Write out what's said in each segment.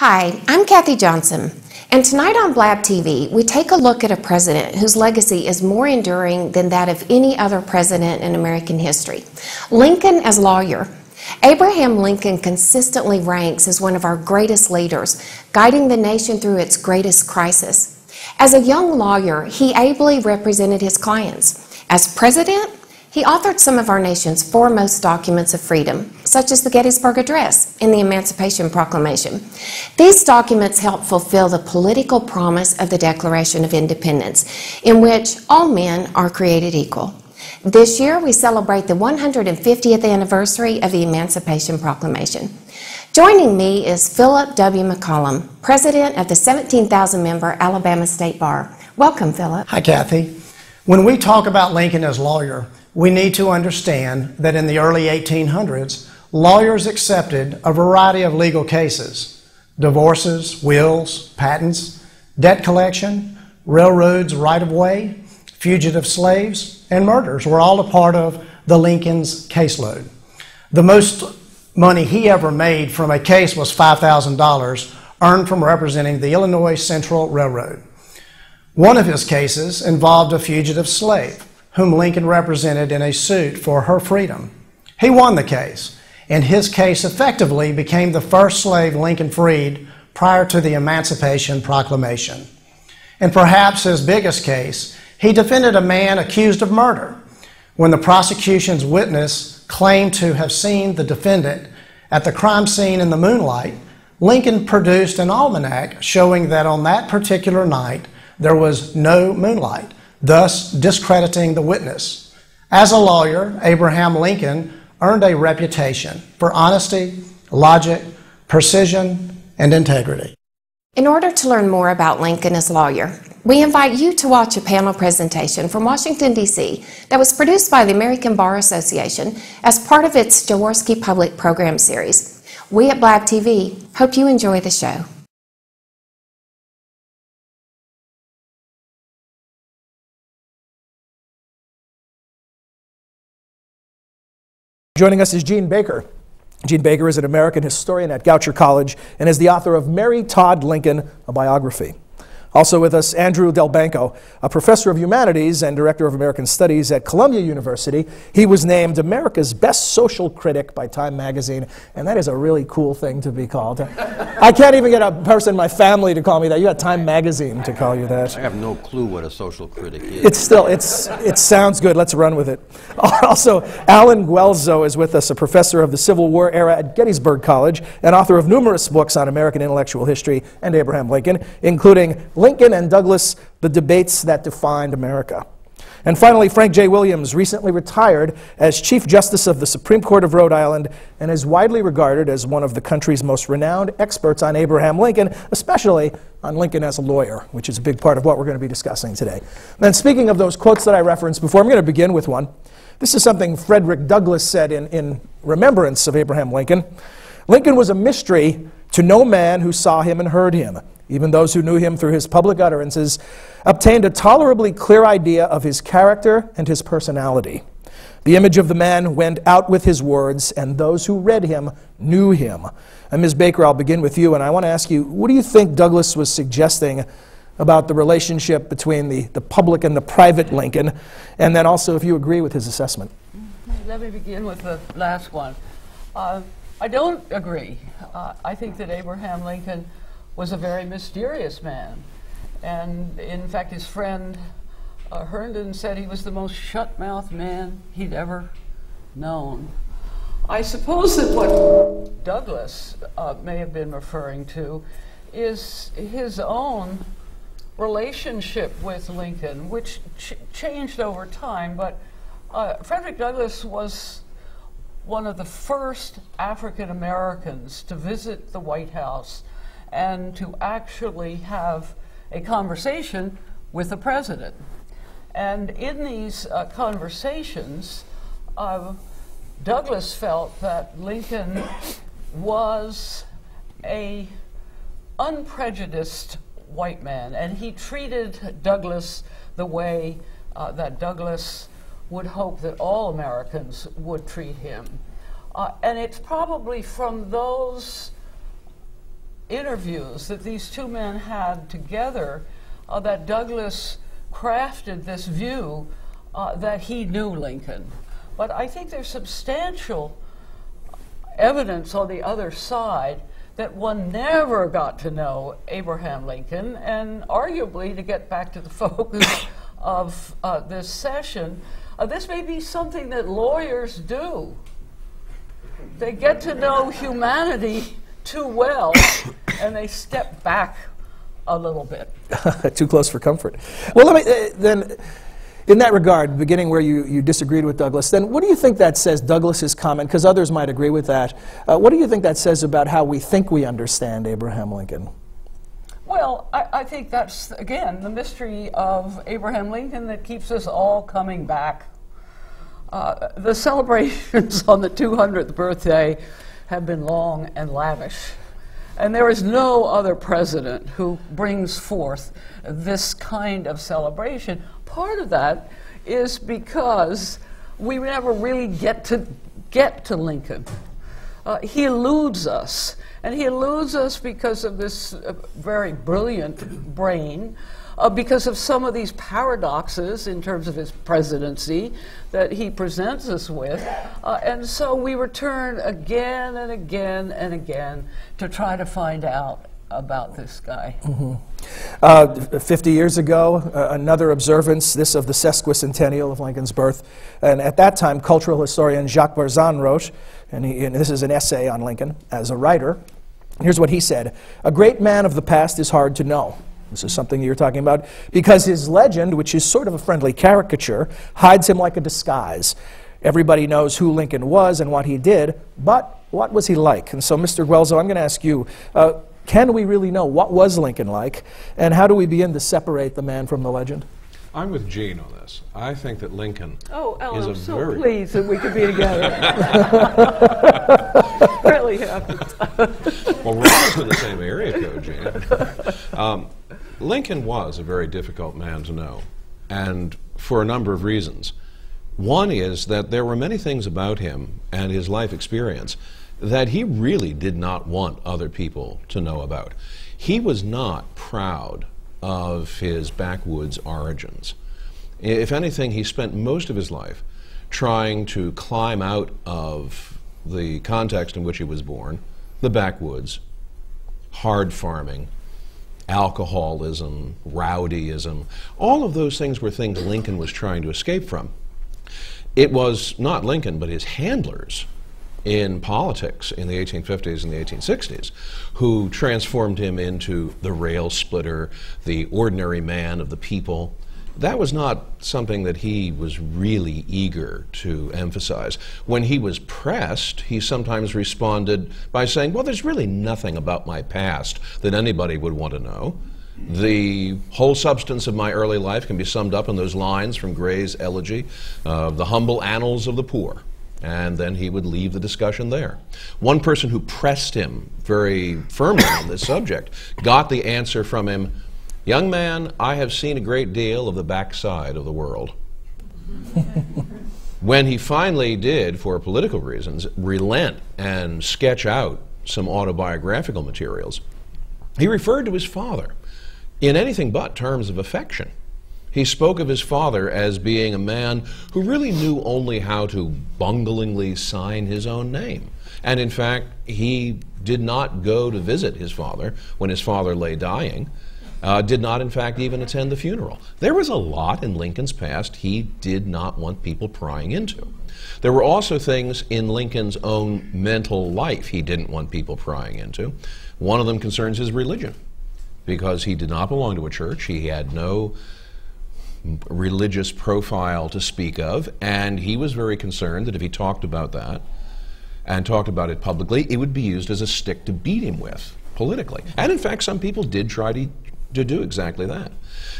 Hi, I'm Kathy Johnson, and tonight on Blab TV, we take a look at a president whose legacy is more enduring than that of any other president in American history. Lincoln as lawyer. Abraham Lincoln consistently ranks as one of our greatest leaders, guiding the nation through its greatest crisis. As a young lawyer, he ably represented his clients. As president, he authored some of our nation's foremost documents of freedom, such as the Gettysburg Address and the Emancipation Proclamation. These documents help fulfill the political promise of the Declaration of Independence, in which all men are created equal. This year, we celebrate the 150th anniversary of the Emancipation Proclamation. Joining me is Philip W. McCollum, president of the 17,000-member Alabama State Bar. Welcome, Philip. Hi, Kathy. When we talk about Lincoln as lawyer, we need to understand that in the early 1800s, lawyers accepted a variety of legal cases: divorces, wills, patents, debt collection, railroads right-of-way, fugitive slaves, and murders were all a part of the Lincoln's caseload. The most money he ever made from a case was $5,000 earned from representing the Illinois Central Railroad. One of his cases involved a fugitive slave whom Lincoln represented in a suit for her freedom. He won the case, and his case effectively became the first slave Lincoln freed prior to the Emancipation Proclamation. And perhaps his biggest case, he defended a man accused of murder. When the prosecution's witness claimed to have seen the defendant at the crime scene in the moonlight, Lincoln produced an almanac showing that on that particular night there was no moonlight, thus discrediting the witness. As a lawyer, Abraham Lincoln earned a reputation for honesty, logic, precision, and integrity. In order to learn more about Lincoln as lawyer, we invite you to watch a panel presentation from Washington, D.C. that was produced by the American Bar Association as part of its Jaworski Public Program series. We at Blab TV hope you enjoy the show. Joining us is Jean Baker. Jean Baker is an American historian at Goucher College and is the author of Mary Todd Lincoln, a biography. Also with us, Andrew Delbanco, a professor of humanities and director of American Studies at Columbia University. He was named America's Best Social Critic by Time Magazine, and that is a really cool thing to be called. I can't even get a person in my family to call me that. You got Time Magazine to call you that. I have no clue what a social critic is. It sounds good. Let's run with it. Also, Alan Guelzo is with us, a professor of the Civil War era at Gettysburg College and author of numerous books on American intellectual history and Abraham Lincoln, including Lincoln and Douglas, The Debates That Defined America. And finally, Frank J. Williams recently retired as Chief Justice of the Supreme Court of Rhode Island and is widely regarded as one of the country's most renowned experts on Abraham Lincoln, especially on Lincoln as a lawyer, which is a big part of what we're going to be discussing today. And speaking of those quotes that I referenced before, I'm going to begin with one. This is something Frederick Douglass said in remembrance of Abraham Lincoln. Lincoln was a mystery to no man who saw him and heard him. Even those who knew him through his public utterances obtained a tolerably clear idea of his character and his personality. The image of the man went out with his words, and those who read him knew him. And Ms. Baker, I'll begin with you, and I want to ask you, what do you think Douglass was suggesting about the relationship between the public and the private Lincoln, and then also if you agree with his assessment? Let me begin with the last one. I don't agree. I think that Abraham Lincoln was a very mysterious man. And in fact, his friend Herndon said he was the most shut-mouthed man he'd ever known. I suppose that what Douglass may have been referring to is his own relationship with Lincoln, which changed over time. But Frederick Douglass was one of the first African Americans to visit the White House and to actually have a conversation with the president. And in these conversations, Douglass felt that Lincoln was an unprejudiced white man, and he treated Douglass the way that Douglass would hope that all Americans would treat him. And it's probably from those interviews that these two men had together that Douglas crafted this view that he knew Lincoln. But I think there's substantial evidence on the other side that one never got to know Abraham Lincoln, and arguably, to get back to the focus of this session, this may be something that lawyers do. They get to know humanity too well, and they step back a little bit. Too close for comfort. Well, let me then, in that regard, beginning where you disagreed with Douglas, then what do you think that says, Douglas's comment, because others might agree with that, what do you think that says about how we think we understand Abraham Lincoln? Well, I think that's, again, the mystery of Abraham Lincoln that keeps us all coming back. The celebrations on the 200th birthday have been long and lavish. And there is no other president who brings forth this kind of celebration. Part of that is because we never really get to Lincoln. He eludes us, and he eludes us because of this very brilliant brain, because of some of these paradoxes in terms of his presidency that he presents us with. And so we return again and again and again to try to find out about this guy. 50 years ago, another observance, this of the sesquicentennial of Lincoln's birth, and at that time, cultural historian Jacques Barzun wrote, and this is an essay on Lincoln as a writer. Here's what he said: "A great man of the past is hard to know." This is something you're talking about, because his legend, which is sort of a friendly caricature, hides him like a disguise. Everybody knows who Lincoln was and what he did, but what was he like? And so, Mr. Guelzo, I'm going to ask you, can we really know what was Lincoln like, and how do we begin to separate the man from the legend? I'm with Gene on this. I think that Lincoln Ellen, is a I'm so very... pleased that we could be together. Really happy. Well, we're also in the same area code, Gene. Lincoln was a very difficult man to know, and for a number of reasons. One is that there were many things about him and his life experience that he really did not want other people to know about. He was not proud of his backwoods origins. If anything, he spent most of his life trying to climb out of the context in which he was born, the backwoods, hard farming, alcoholism, rowdyism. All of those things were things Lincoln was trying to escape from. It was not Lincoln, but his handlers in politics in the 1850s and the 1860s who transformed him into the rail splitter, the ordinary man of the people. That was not something that he was really eager to emphasize. When he was pressed, he sometimes responded by saying, well, there's really nothing about my past that anybody would want to know. The whole substance of my early life can be summed up in those lines from Gray's elegy, the humble annals of the poor. And then he would leave the discussion there. One person who pressed him very firmly on this subject got the answer from him, young man, I have seen a great deal of the backside of the world. When he finally did, for political reasons, relent and sketch out some autobiographical materials, he referred to his father in anything but terms of affection. He spoke of his father as being a man who really knew only how to bunglingly sign his own name. And in fact, he did not go to visit his father when his father lay dying, did not in fact even attend the funeral. There was a lot in Lincoln's past he did not want people prying into. There were also things in Lincoln's own mental life he didn't want people prying into. One of them concerns his religion, because he did not belong to a church. He had no religious profile to speak of, and he was very concerned that if he talked about that and talked about it publicly, it would be used as a stick to beat him with politically. And in fact, some people did try to do exactly that.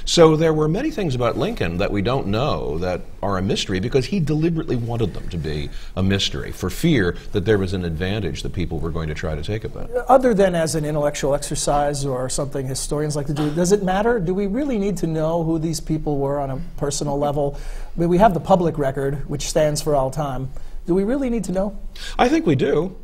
So there were many things about Lincoln that we don't know that are a mystery, because he deliberately wanted them to be a mystery for fear that there was an advantage that people were going to try to take about it. Other than as an intellectual exercise or something historians like to do, does it matter? Do we really need to know who these people were on a personal level? I mean, we have the public record, which stands for all time. Do we really need to know? I think we do.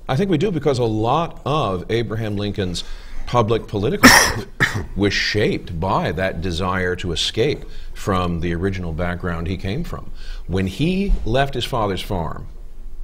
I think we do because a lot of Abraham Lincoln's public political life was shaped by that desire to escape from the original background he came from. When he left his father's farm,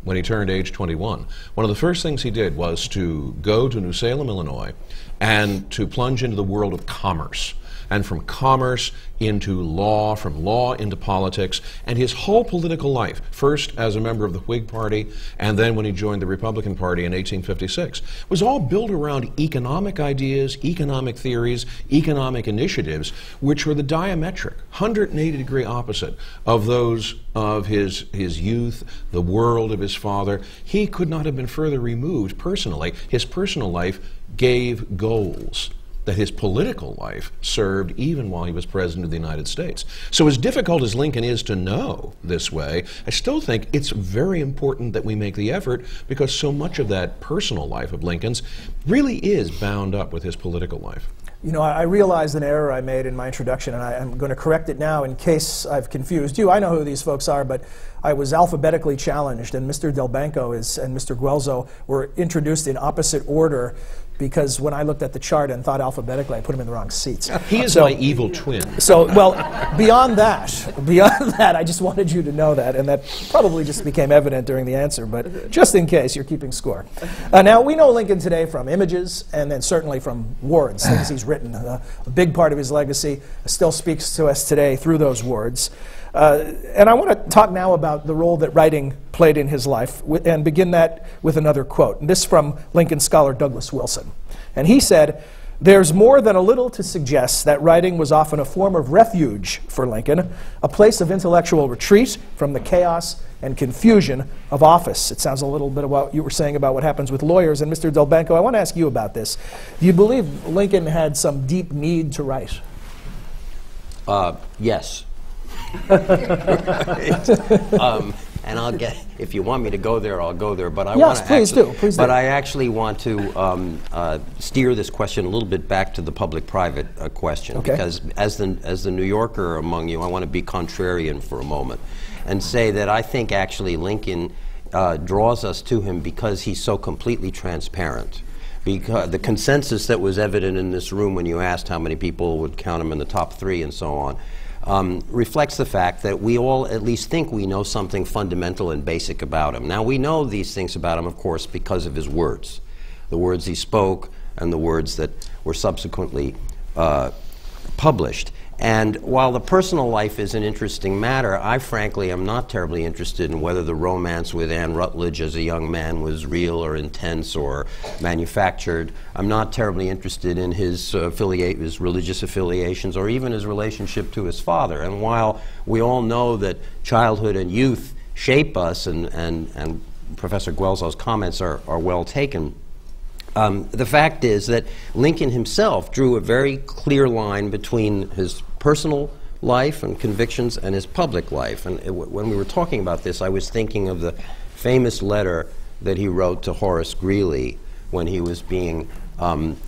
when he turned age 21, one of the first things he did was to go to New Salem, Illinois, and to plunge into the world of commerce. And from commerce into law, from law into politics, and his whole political life, first as a member of the Whig Party, and then when he joined the Republican Party in 1856, was all built around economic ideas, economic theories, economic initiatives, which were the diametric, 180-degree opposite of those of his youth, the world of his father. He could not have been further removed personally. His personal life gave goals that his political life served even while he was President of the United States. So as difficult as Lincoln is to know this way, I still think it's very important that we make the effort, because so much of that personal life of Lincoln's really is bound up with his political life. You know, I realized an error I made in my introduction, and I'm going to correct it now in case I've confused you. I know who these folks are, but I was alphabetically challenged, and Mr. Delbanco and Mr. Guelzo were introduced in opposite order, because when I looked at the chart and thought alphabetically, I put them in the wrong seats. He is my evil twin. So, well, beyond that, I just wanted you to know that, and that probably just became evident during the answer, but just in case, you're keeping score. Now, we know Lincoln today from images, and then certainly from words, things he's written. A big part of his legacy still speaks to us today through those words. And I want to talk now about the role that writing played in his life, and begin that with another quote. And this from Lincoln scholar Douglas Wilson. And he said, "There's more than a little to suggest that writing was often a form of refuge for Lincoln, a place of intellectual retreat from the chaos and confusion of office." It sounds a little bit of what you were saying about what happens with lawyers. And Mr. Delbanco, I want to ask you about this. Do you believe Lincoln had some deep need to write? Yes. And I'll get, if you want me to go there, I'll go there. But I want to please do. But I actually want to steer this question a little bit back to the public-private question, because as the New Yorker among you, I want to be contrarian for a moment and say that I think actually Lincoln draws us to him because he's so completely transparent. Because the consensus that was evident in this room when you asked how many people would count him in the top 3 and so on, reflects the fact that we all at least think we know something fundamental and basic about him. Now, we know these things about him, of course, because of his words, the words he spoke and the words that were subsequently published. And while the personal life is an interesting matter, I frankly am not terribly interested in whether the romance with Anne Rutledge as a young man was real or intense or manufactured. I'm not terribly interested in his religious affiliations or even his relationship to his father. And while we all know that childhood and youth shape us, and Professor Guelzo's comments are well taken, the fact is that Lincoln himself drew a very clear line between his personal life and convictions and his public life. And when we were talking about this, I was thinking of the famous letter that he wrote to Horace Greeley when he was being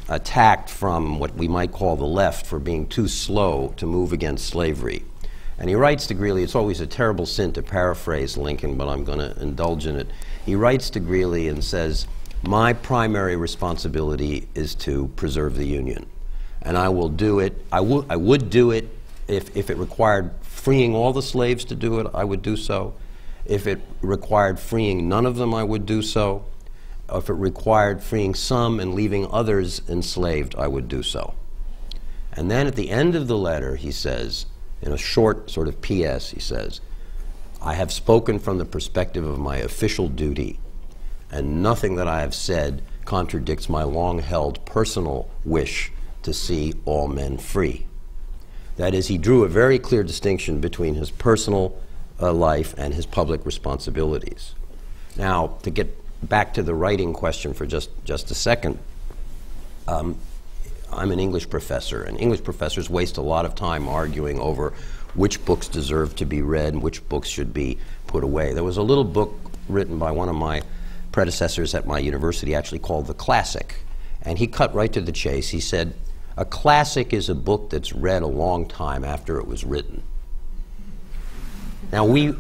attacked from what we might call the left for being too slow to move against slavery. And he writes to Greeley, it's always a terrible sin to paraphrase Lincoln, but I'm going to indulge in it. He writes to Greeley and says, "My primary responsibility is to preserve the Union. And I will do it. I would do it if it required freeing all the slaves to do it, I would do so. If it required freeing none of them, I would do so. If it required freeing some and leaving others enslaved, I would do so." And then at the end of the letter, he says, in a short sort of PS, he says, "I have spoken from the perspective of my official duty, and nothing that I have said contradicts my long-held personal wish to see all men free." That is, he drew a very clear distinction between his personal life and his public responsibilities. Now, to get back to the writing question for just a second, I'm an English professor, and English professors waste a lot of time arguing over which books deserve to be read and which books should be put away. There was a little book written by one of my predecessors at my university actually called The Classic, and he cut right to the chase. He said, "A classic is a book that's read a long time after it was written." Now we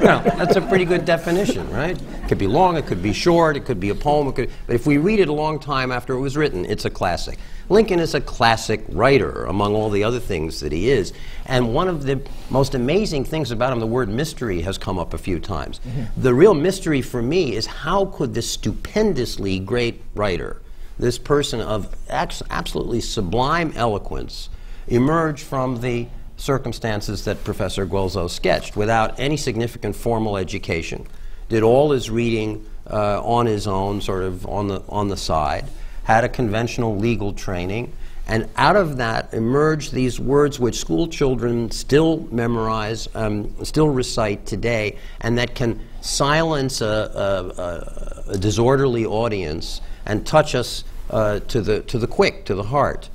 Well, that's a pretty good definition, right? It could be long, it could be short, it could be a poem, but if we read it a long time after it was written, it's a classic. Lincoln is a classic writer, among all the other things that he is. And one of the most amazing things about him, the word mystery has come up a few times. The real mystery for me is how could this stupendously great writer, this person of absolutely sublime eloquence, emerge from the circumstances that Professor Guelzo sketched without any significant formal education, did all his reading on his own, sort of on the side, had a conventional legal training, and out of that emerged these words which school children still memorize, still recite today, and that can silence a disorderly audience and touch us to the quick, to the heart.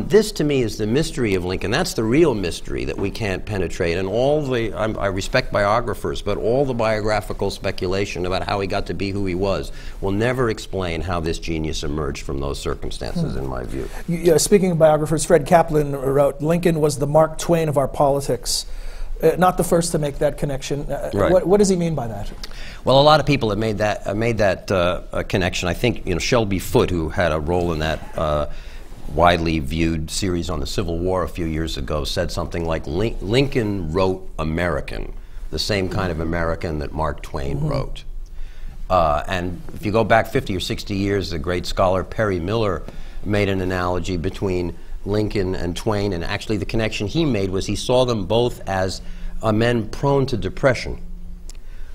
This, to me, is the mystery of Lincoln. That's the real mystery that we can't penetrate. And I respect biographers, but all the biographical speculation about how he got to be who he was will never explain how this genius emerged from those circumstances, in my view. Speaking of biographers, Fred Kaplan wrote, Lincoln was the Mark Twain of our politics. Not the first to make that connection. Right. What does he mean by that? Well, a lot of people have made that connection. I think Shelby Foote, who had a role in that widely viewed series on the Civil War a few years ago, said something like, Lincoln wrote American, the same kind of American that Mark Twain wrote. And if you go back 50 or 60 years, the great scholar Perry Miller made an analogy between Lincoln and Twain, and actually the connection he made was he saw them both as men prone to depression,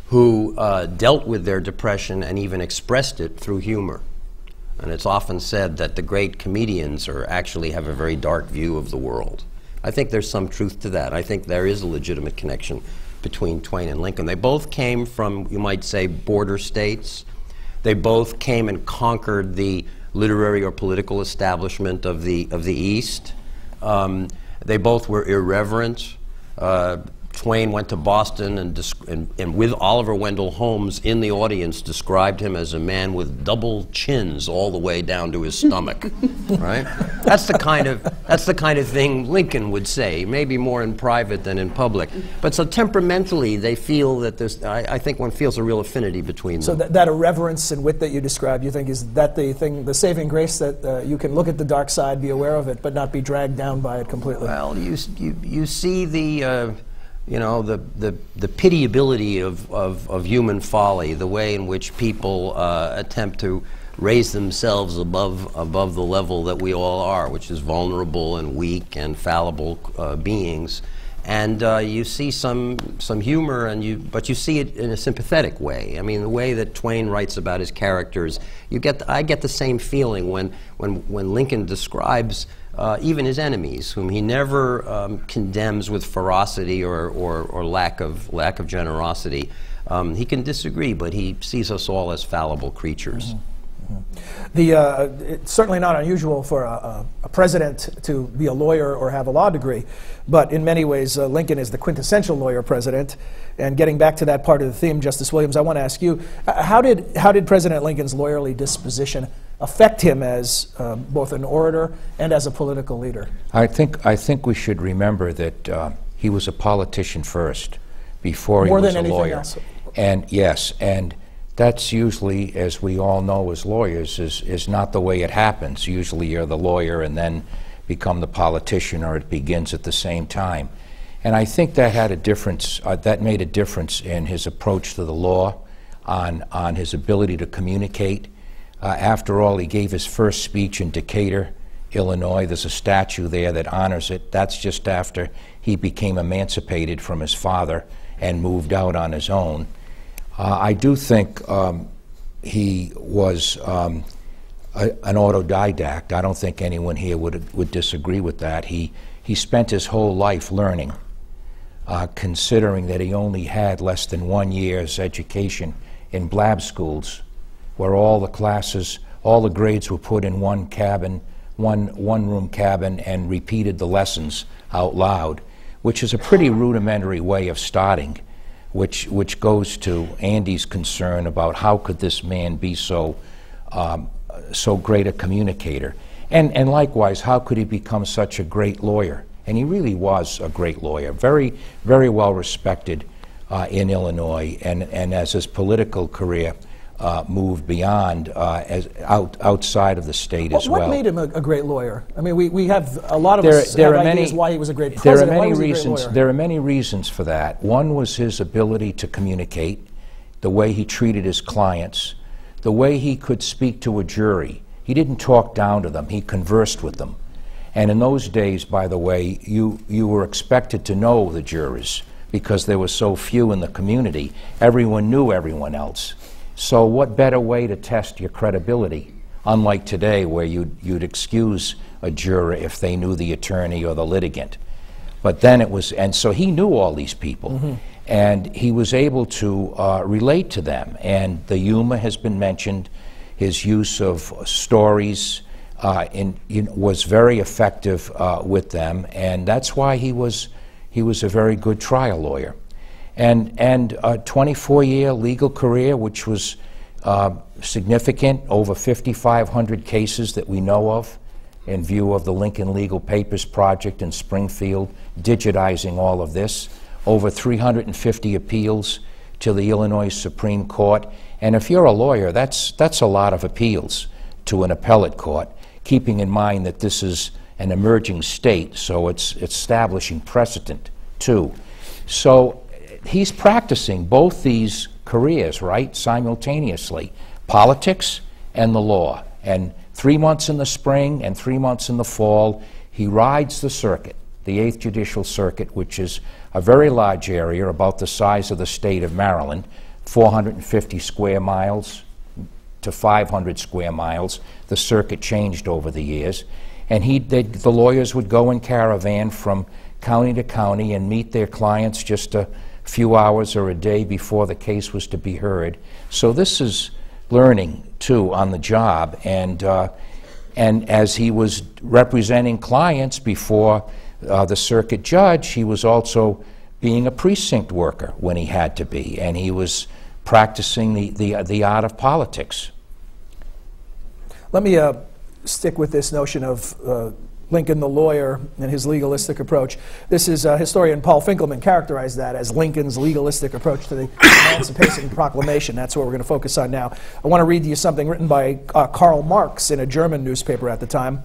who dealt with their depression and even expressed it through humor. And it's often said that the great comedians actually have a very dark view of the world. I think there's some truth to that. I think there is a legitimate connection between Twain and Lincoln. They both came from, you might say, border states. They both came and conquered the literary or political establishment of the East. They both were irreverent. Twain went to Boston and with Oliver Wendell Holmes in the audience described him as a man with double chins all the way down to his stomach. Right? That's the kind of thing Lincoln would say, maybe more in private than in public. But so temperamentally, they feel that there's, I think one feels a real affinity between them. So that irreverence and wit that you described, you think, is that the thing, the saving grace that you can look at the dark side, be aware of it, but not be dragged down by it completely? Well, you see the the pitiability of human folly, the way in which people attempt to raise themselves above the level that we all are, which is vulnerable and weak and fallible beings. And you see some humor, but you see it in a sympathetic way. I mean, the way that Twain writes about his characters, I get the same feeling when Lincoln describes even his enemies, whom he never condemns with ferocity or lack of generosity. He can disagree, but he sees us all as fallible creatures. It's certainly not unusual for a president to be a lawyer or have a law degree, but in many ways Lincoln is the quintessential lawyer president. And getting back to that part of the theme, Justice Williams, I want to ask you, how did President Lincoln's lawyerly disposition affect him as both an orator and as a political leader? I think we should remember that he was a politician first before he was a lawyer. Else. And yes, and that's usually, as we all know as lawyers, is not the way it happens. Usually you're the lawyer and then become the politician, or it begins at the same time. And I think that had a difference, that made a difference in his approach to the law, on his ability to communicate. After all, he gave his first speech in Decatur, Illinois. There's a statue there that honors it. That's just after he became emancipated from his father and moved out on his own. I do think he was an autodidact. I don't think anyone here would disagree with that. He spent his whole life learning, considering that he only had less than 1 year's education in Blab schools, where all the classes, all the grades were put in one cabin, one-room cabin, and repeated the lessons out loud, which is a pretty rudimentary way of starting, which goes to Andy's concern about how could this man be so great a communicator, and likewise, how could he become such a great lawyer? And he really was a great lawyer, very, very well respected in Illinois, and as his political career moved beyond, outside of the state as well. What made him a great lawyer? I mean, we have a lot of us have ideas why he was a great president. There are many reasons for that. One was his ability to communicate, the way he treated his clients, the way he could speak to a jury. He didn't talk down to them, he conversed with them. And in those days, by the way, you were expected to know the jurors because there were so few in the community. Everyone knew everyone else. So what better way to test your credibility, unlike today where you'd excuse a juror if they knew the attorney or the litigant. But then it was, and so he knew all these people, and he was able to relate to them. And the humor has been mentioned. His use of stories was very effective with them, and that's why he was a very good trial lawyer. And a 24-year legal career, which was significant, over 5,500 cases that we know of in view of the Lincoln Legal Papers Project in Springfield, digitizing all of this, over 350 appeals to the Illinois Supreme Court. And if you're a lawyer, that's a lot of appeals to an appellate court, keeping in mind that this is an emerging state, so it's establishing precedent too. So he's practicing both these careers, right, simultaneously, politics and the law. And 3 months in the spring and 3 months in the fall, he rides the circuit, the 8th Judicial Circuit, which is a very large area, about the size of the state of Maryland, 450 square miles to 500 square miles. The circuit changed over the years. And the lawyers would go in caravan from county to county and meet their clients just a few hours or a day before the case was to be heard. So this is learning too on the job, and as he was representing clients before the circuit judge, he was also being a precinct worker when he had to be, and he was practicing the art of politics. Let me stick with this notion of Lincoln the lawyer and his legalistic approach. This is historian Paul Finkelman characterized that as Lincoln's legalistic approach to the Emancipation Proclamation. That's what we're going to focus on now. I want to read you something written by Karl Marx in a German newspaper at the time.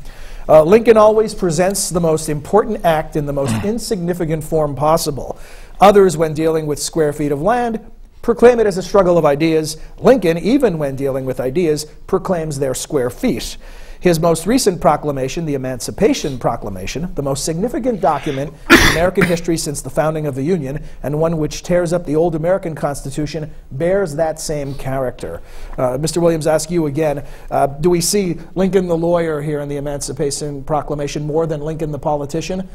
Lincoln always presents the most important act in the most insignificant form possible. Others, when dealing with square feet of land, proclaim it as a struggle of ideas. Lincoln, even when dealing with ideas, proclaims their square feet. His most recent proclamation, the Emancipation Proclamation, the most significant document in American history since the founding of the Union, and one which tears up the old American Constitution, bears that same character. Mr. Williams, ask you again, do we see Lincoln the lawyer here in the Emancipation Proclamation more than Lincoln the politician?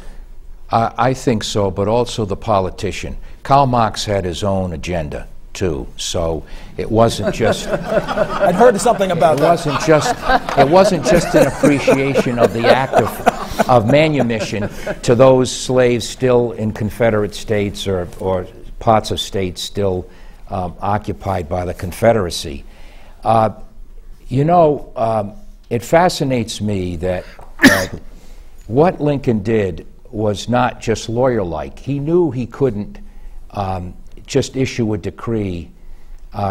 I think so, but also the politician. Karl Marx had his own agenda too, so it wasn't just I'd heard something about that. It wasn't just an appreciation of the act of manumission to those slaves still in Confederate states or parts of states still occupied by the Confederacy. It fascinates me that what Lincoln did was not just lawyer-like. He knew he couldn't just issue a decree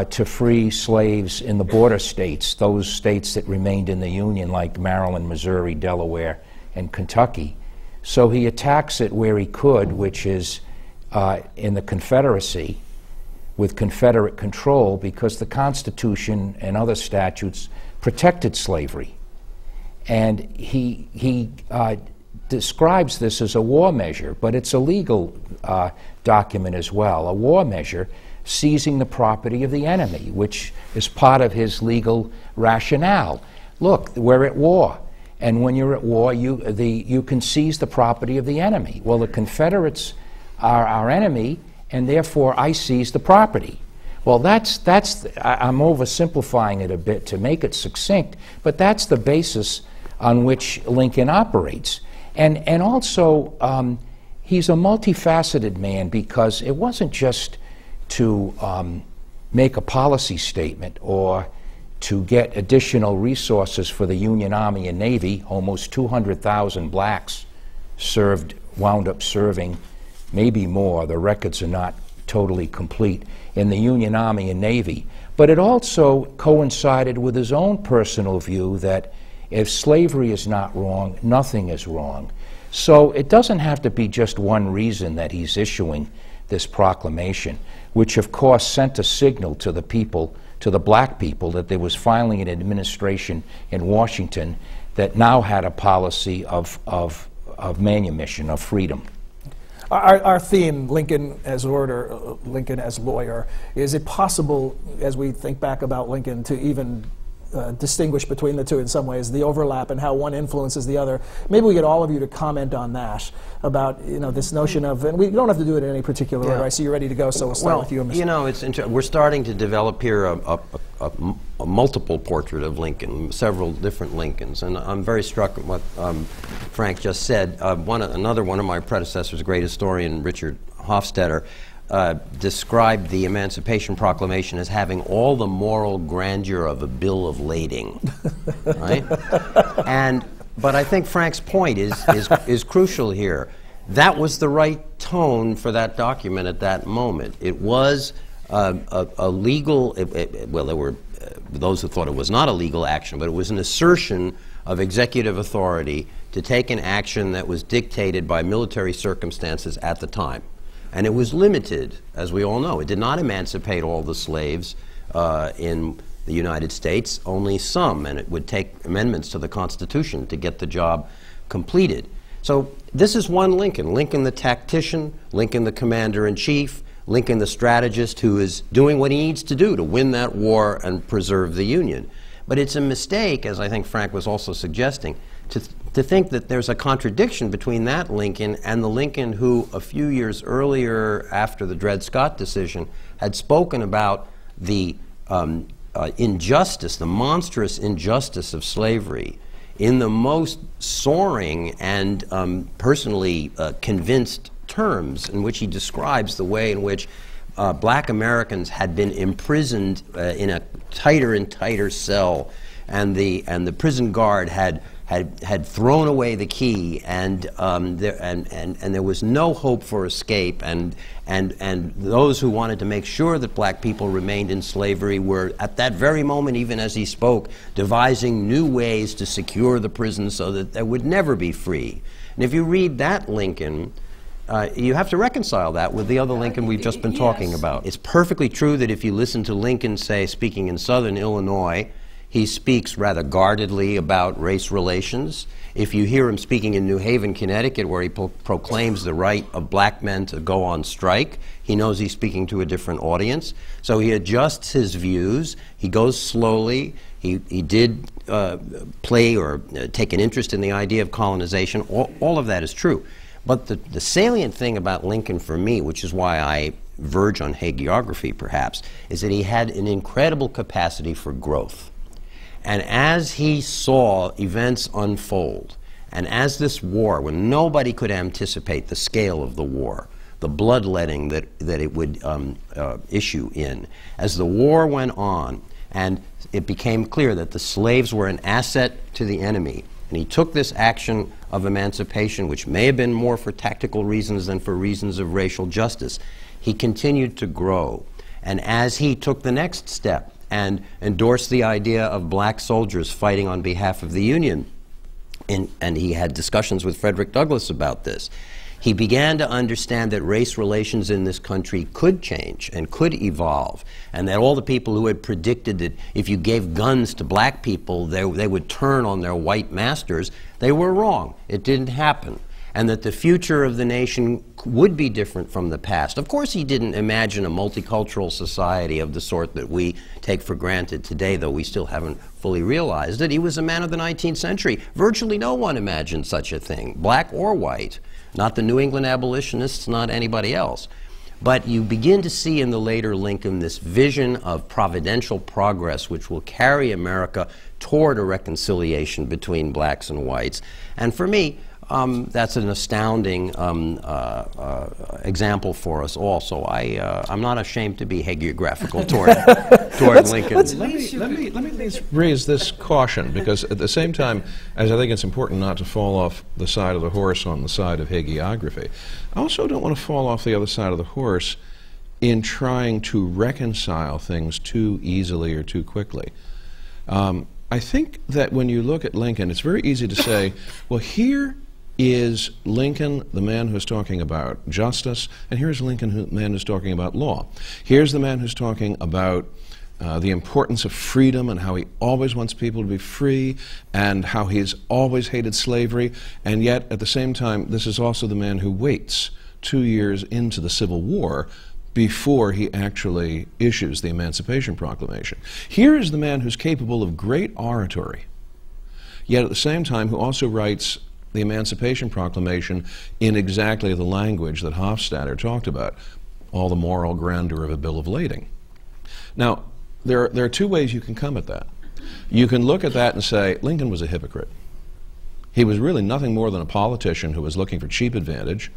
to free slaves in the border states, those states that remained in the Union like Maryland, Missouri, Delaware, and Kentucky. So he attacks it where he could, which is in the Confederacy with Confederate control, because the Constitution and other statutes protected slavery. And he describes this as a war measure, but it's a legal document as well, a war measure seizing the property of the enemy, which is part of his legal rationale. Look, we're at war, and when you're at war, you can seize the property of the enemy. Well, the Confederates are our enemy, and therefore I seize the property. Well, I'm oversimplifying it a bit to make it succinct, but that's the basis on which Lincoln operates. And also, he's a multifaceted man, because it wasn't just to make a policy statement or to get additional resources for the Union Army and Navy. Almost 200,000 blacks wound up serving, maybe more. The records are not totally complete in the Union Army and Navy. But it also coincided with his own personal view that if slavery is not wrong, nothing is wrong. So it doesn't have to be just one reason that he's issuing this proclamation, which of course sent a signal to the people, to the black people, that there was finally an administration in Washington that now had a policy of manumission, of freedom. Our theme, Lincoln as orator, Lincoln as lawyer, is it possible, as we think back about Lincoln, to even distinguish between the two in some ways, the overlap and how one influences the other? Maybe we get all of you to comment on that, about this notion of, and we don't have to do it in any particular order. I see you're ready to go, so we'll start with you, Mr. You know, we're starting to develop here a multiple portrait of Lincoln, several different Lincolns, and I'm very struck with what Frank just said. Another one of my predecessors, a great historian, Richard Hofstadter, described the Emancipation Proclamation as having all the moral grandeur of a bill of lading, right? But I think Frank's point is crucial here. That was the right tone for that document at that moment. It was a legal, well, there were those who thought it was not a legal action, but it was an assertion of executive authority to take an action that was dictated by military circumstances at the time. And it was limited, as we all know. It did not emancipate all the slaves in the United States, only some, and it would take amendments to the Constitution to get the job completed. So this is one Lincoln. Lincoln the tactician, Lincoln the commander-in-chief, Lincoln the strategist who is doing what he needs to do to win that war and preserve the Union. But it's a mistake, as I think Frank was also suggesting, to think that there's a contradiction between that Lincoln and the Lincoln who a few years earlier, after the Dred Scott decision, had spoken about the injustice, the monstrous injustice of slavery in the most soaring and personally convinced terms, in which he describes the way in which black Americans had been imprisoned in a tighter and tighter cell, and the prison guard had thrown away the key, and there was no hope for escape, and those who wanted to make sure that black people remained in slavery were at that very moment, even as he spoke, devising new ways to secure the prison so that they would never be free. And if you read that Lincoln, you have to reconcile that with the other Lincoln we've just been talking about. It's perfectly true that if you listen to Lincoln, say, speaking in Southern Illinois, he speaks rather guardedly about race relations. If you hear him speaking in New Haven, Connecticut, where he proclaims the right of black men to go on strike, he knows he's speaking to a different audience. So he adjusts his views. He goes slowly. He did play or take an interest in the idea of colonization. All of that is true. But the salient thing about Lincoln for me, which is why I verge on hagiography perhaps, is that he had an incredible capacity for growth. And as he saw events unfold, and as this war, when nobody could anticipate the scale of the war, the bloodletting that it would issue in, as the war went on, and it became clear that the slaves were an asset to the enemy, and he took this action of emancipation, which may have been more for tactical reasons than for reasons of racial justice, he continued to grow. And as he took the next step, and endorsed the idea of black soldiers fighting on behalf of the Union, and he had discussions with Frederick Douglass about this, he began to understand that race relations in this country could change and could evolve, and that all the people who had predicted that if you gave guns to black people, they would turn on their white masters, they were wrong. It didn't happen. And that the future of the nation would be different from the past. Of course, he didn't imagine a multicultural society of the sort that we take for granted today, though we still haven't fully realized it. He was a man of the 19th century. Virtually no one imagined such a thing, black or white. Not the New England abolitionists, not anybody else. But you begin to see in the later Lincoln this vision of providential progress which will carry America toward a reconciliation between blacks and whites. And for me, that's an astounding example for us all. So I'm not ashamed to be hagiographical toward Lincoln. Let me raise this caution, because at the same time, as I think it's important not to fall off the side of the horse on the side of hagiography, I also don't want to fall off the other side of the horse in trying to reconcile things too easily or too quickly. I think that when you look at Lincoln, it's very easy to say, well, here is Lincoln, the man who's talking about justice, and here's Lincoln, the man who's talking about law. Here's the man who's talking about the importance of freedom and how he always wants people to be free and how he's always hated slavery, and yet at the same time this is also the man who waits 2 years into the Civil War before he actually issues the Emancipation Proclamation. Here is the man who's capable of great oratory, yet at the same time who also writes the Emancipation Proclamation in exactly the language that Hofstadter talked about, all the moral grandeur of a Bill of Lading. Now, there are two ways you can come at that. You can look at that and say, Lincoln was a hypocrite. He was really nothing more than a politician who was looking for cheap advantage,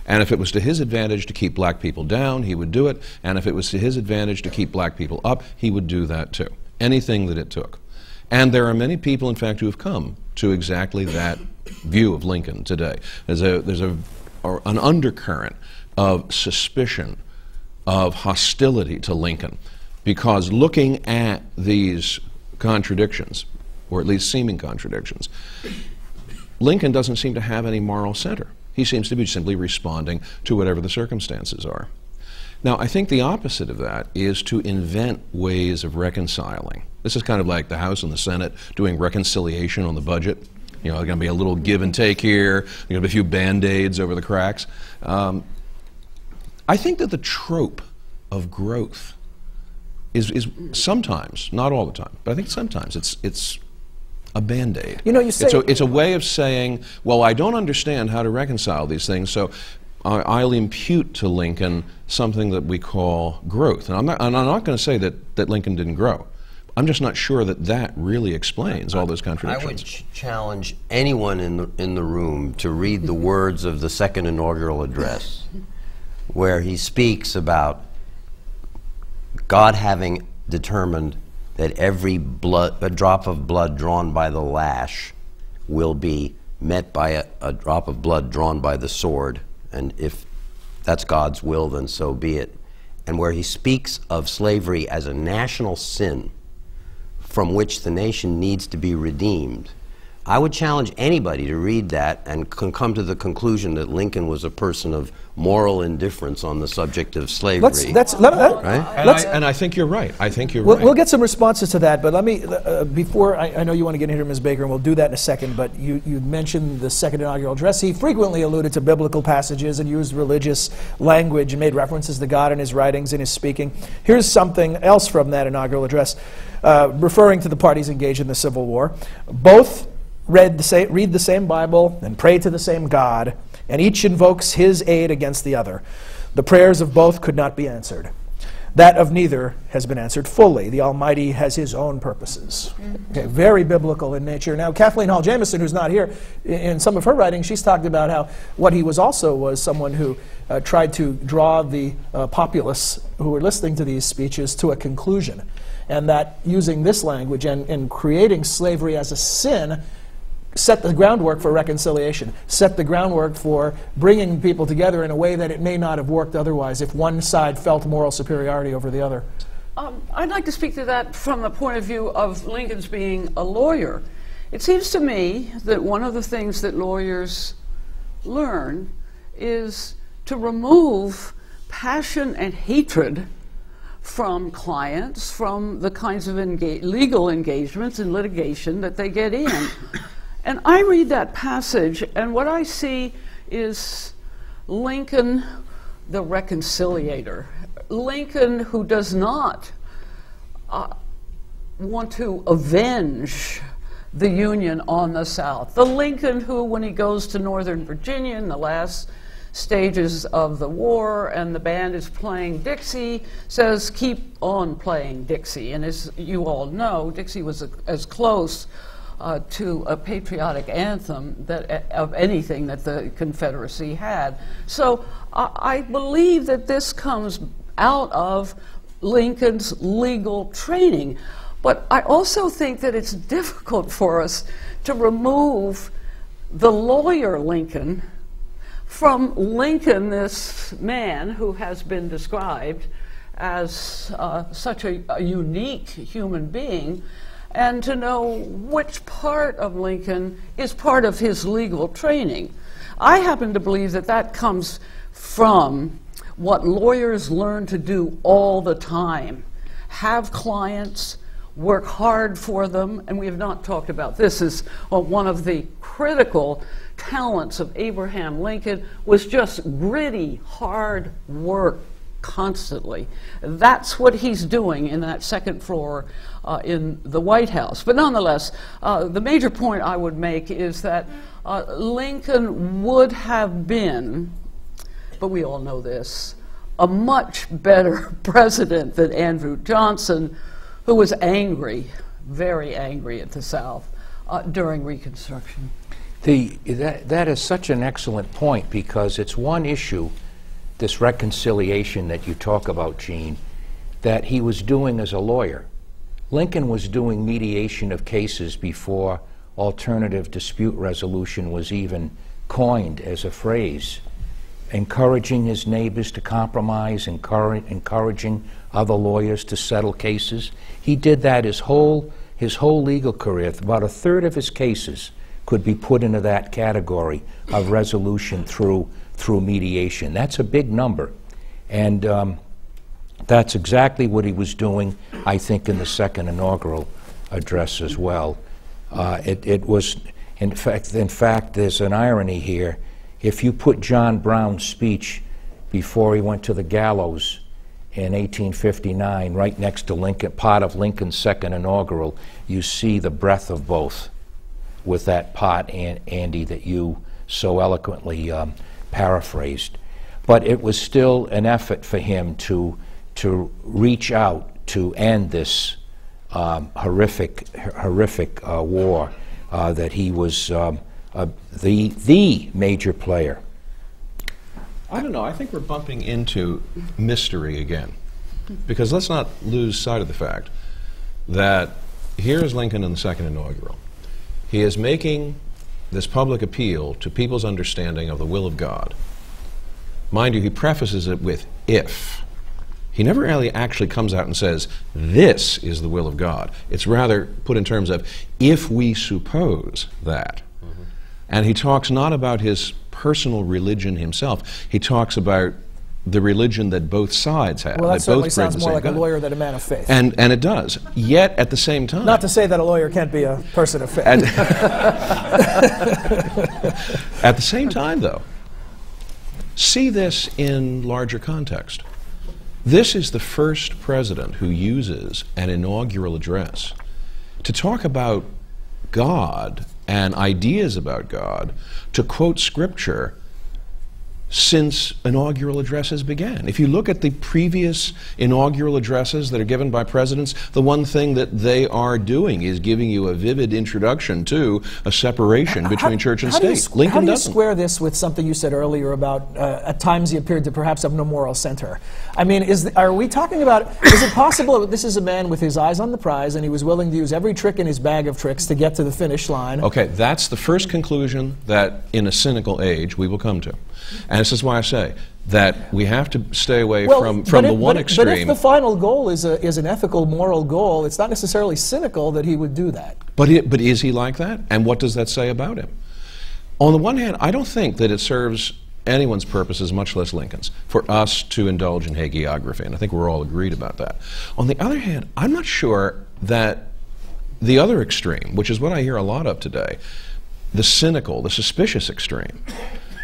and if it was to his advantage to keep black people down, he would do it, and if it was to his advantage to keep black people up, he would do that too. Anything that it took. And there are many people, in fact, who have come to exactly that view of Lincoln today. There's an undercurrent of suspicion, of hostility to Lincoln, because looking at these contradictions, or at least seeming contradictions, Lincoln doesn't seem to have any moral center. He seems to be simply responding to whatever the circumstances are. Now, I think the opposite of that is to invent ways of reconciling. This is kind of like the House and the Senate doing reconciliation on the budget. You know, there's going to be a little give and take here, there's going to be a few Band-Aids over the cracks. I think that the trope of growth is sometimes, not all the time, but I think sometimes it's a Band-Aid. You know, you say it's a way of saying, well, I don't understand how to reconcile these things, so I'll impute to Lincoln something that we call growth. And I'm not going to say that Lincoln didn't grow. I'm just not sure that that really explains all those contradictions. I would challenge anyone in the room to read the words of the second inaugural address, where he speaks about God having determined that every a drop of blood drawn by the lash will be met by a drop of blood drawn by the sword, and if that's God's will, then so be it. And where he speaks of slavery as a national sin from which the nation needs to be redeemed, I would challenge anybody to read that and come to the conclusion that Lincoln was a person of moral indifference on the subject of slavery. Right? And I think you're right. I think you're right. We'll get some responses to that, but let me, before, I know you want to get into Ms. Baker, and we'll do that in a second, but you mentioned the second inaugural address. He frequently alluded to biblical passages and used religious language and made references to God in his writings and his speaking. Here's something else from that inaugural address, referring to the parties engaged in the Civil War. Both read the same Bible and pray to the same God, and each invokes his aid against the other. The prayers of both could not be answered. That of neither has been answered fully. The Almighty has his own purposes. Okay, very biblical in nature. Now, Kathleen Hall Jamieson, who's not here, in some of her writings, she's talked about how what he was also was someone who tried to draw the populace who were listening to these speeches to a conclusion, and that using this language and creating slavery as a sin set the groundwork for reconciliation, set the groundwork for bringing people together in a way that it may not have worked otherwise if one side felt moral superiority over the other. I'd like to speak to that from the point of view of Lincoln's being a lawyer. It seems to me that one of the things that lawyers learn is to remove passion and hatred from clients, from the kinds of legal engagements and litigation that they get in. And I read that passage, and what I see is Lincoln, the reconciliator. Lincoln, who does not want to avenge the Union on the South. The Lincoln who, when he goes to Northern Virginia in the last stages of the war and the band is playing Dixie, says, keep on playing Dixie. And as you all know, Dixie was as close to a patriotic anthem of anything that the Confederacy had. So I believe that this comes out of Lincoln's legal training. But I also think that it's difficult for us to remove the lawyer Lincoln from Lincoln, this man who has been described as such a unique human being, and to know which part of Lincoln is part of his legal training. I happen to believe that that comes from what lawyers learn to do all the time: have clients, work hard for them, and we have not talked about this. Is one of the critical talents of Abraham Lincoln was just gritty, hard work constantly. That's what he's doing in that second floor in the White House. But nonetheless, the major point I would make is that Lincoln would have been, but we all know this, a much better president than Andrew Johnson, who was angry, very angry at the South during Reconstruction. That is such an excellent point, because it's one issue, this reconciliation that you talk about, Gene, that he was doing as a lawyer. Lincoln was doing mediation of cases before alternative dispute resolution was even coined as a phrase, encouraging his neighbors to compromise, encouraging other lawyers to settle cases. He did that his whole legal career. About a third of his cases could be put into that category of resolution through mediation. That's a big number, and that's exactly what he was doing, I think, in the second inaugural address as well. It was, in fact, there's an irony here. If you put John Brown's speech before he went to the gallows in 1859 right next to Lincoln, part of Lincoln's second inaugural, you see the breadth of both with that part, Andy, that you so eloquently paraphrased. But it was still an effort for him to reach out to end this horrific war, that he was the major player. I don't know. I think we're bumping into mystery again, because let's not lose sight of the fact that here is Lincoln in the second inaugural. He is making this public appeal to people's understanding of the will of God. Mind you, he prefaces it with "if." He never really actually comes out and says, "This is the will of God." It's rather put in terms of, "if we suppose that." Mm-hmm. And he talks not about his personal religion himself. He talks about the religion that both sides have. Well, that certainly sounds more like a lawyer than a man of faith. And it does. Yet, at the same time... Not to say that a lawyer can't be a person of faith. At the same time, though, see this in larger context. This is the first president who uses an inaugural address to talk about God and ideas about God, to quote Scripture, since inaugural addresses began. If you look at the previous inaugural addresses that are given by presidents, the one thing that they are doing is giving you a vivid introduction to a separation between church and state. Lincoln how do you doesn't. Square this with something you said earlier about at times he appeared to perhaps have no moral center? I mean, are we talking about, is it possible that this is a man with his eyes on the prize and he was willing to use every trick in his bag of tricks to get to the finish line? Okay, that's the first conclusion that in a cynical age we will come to. And this is why I say that we have to stay away from the one extreme. But if the final goal is an ethical, moral goal, it's not necessarily cynical that he would do that. But is he like that? And what does that say about him? On the one hand, I don't think that it serves anyone's purposes, much less Lincoln's, for us to indulge in hagiography, and I think we're all agreed about that. On the other hand, I'm not sure that the other extreme, which is what I hear a lot of today, the cynical, the suspicious extreme,